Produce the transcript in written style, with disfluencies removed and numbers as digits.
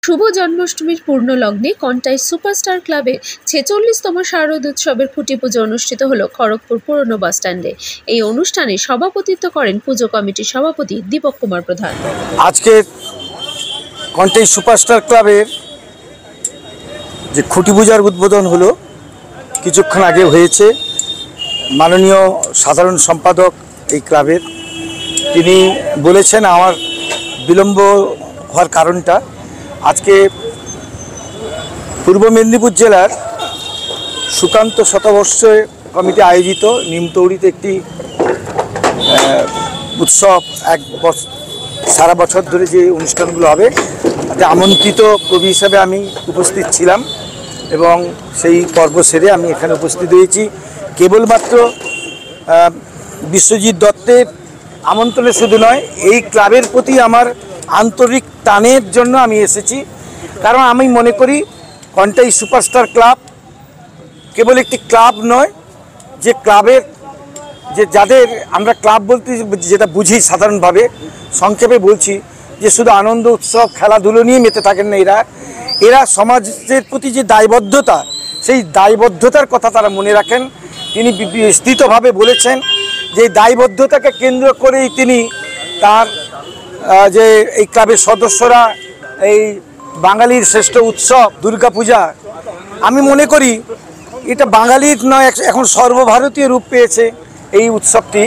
শুভ জন্মাষ্টমীর পূর্ণ লগ্নে কন্টাই সুপারস্টার ক্লাবে ৪৬তম শারদোৎসবের খুঁটি পুজো অনুষ্ঠিত হল খড়গপুর পুরনো বাসস্ট্যান্ডে। এই অনুষ্ঠানে সভাপতিত্ব করেন পুজো কমিটির সভাপতি দীপক কুমার প্রধান। আজকে কন্টাই সুপারস্টার ক্লাবের যে খুঁটি পূজার উদ্বোধন হলো কিছুক্ষণ আগে হয়েছে। মাননীয় সাধারণ সম্পাদক এই ক্লাবের তিনি বলেছেন আমার বিলম্ব হওয়ার কারণটা, আজকে পূর্ব মেদিনীপুর জেলার সুকান্ত শতবর্ষ কমিটি আয়োজিত নিমতৌড়িতে একটি উৎসব, সারা বছর ধরে যে অনুষ্ঠানগুলো হবে তাতে আমন্ত্রিত কবি হিসাবে আমি উপস্থিত ছিলাম এবং সেই পর্ব সেরে আমি এখানে উপস্থিত হয়েছি। কেবলমাত্র বিশ্বজিৎ দত্তের আমন্ত্রণে শুধু নয়, এই ক্লাবের প্রতি আমার আন্তরিক টানের জন্য আমি এসেছি। কারণ আমি মনে করি কন্টাই সুপারস্টার ক্লাব কেবল একটি ক্লাব নয়, যে ক্লাবের যে যাদের আমরা ক্লাব বলতে যেটা বুঝি সাধারণভাবে, সংক্ষেপে বলছি যে শুধু আনন্দ উৎসব খেলাধুলো নিয়ে মেতে থাকেন না, এরা সমাজের প্রতি যে দায়বদ্ধতা, সেই দায়বদ্ধতার কথা তারা মনে রাখেন। তিনি বিস্তৃতভাবে বলেছেন যে দায়বদ্ধতাকে কেন্দ্র করেই তিনি তার যে এই ক্লাবের সদস্যরা এই বাঙালির শ্রেষ্ঠ উৎসব দুর্গাপূজা, আমি মনে করি এটা বাঙালির নয়, এখন সর্বভারতীয় রূপ পেয়েছে এই উৎসবটি।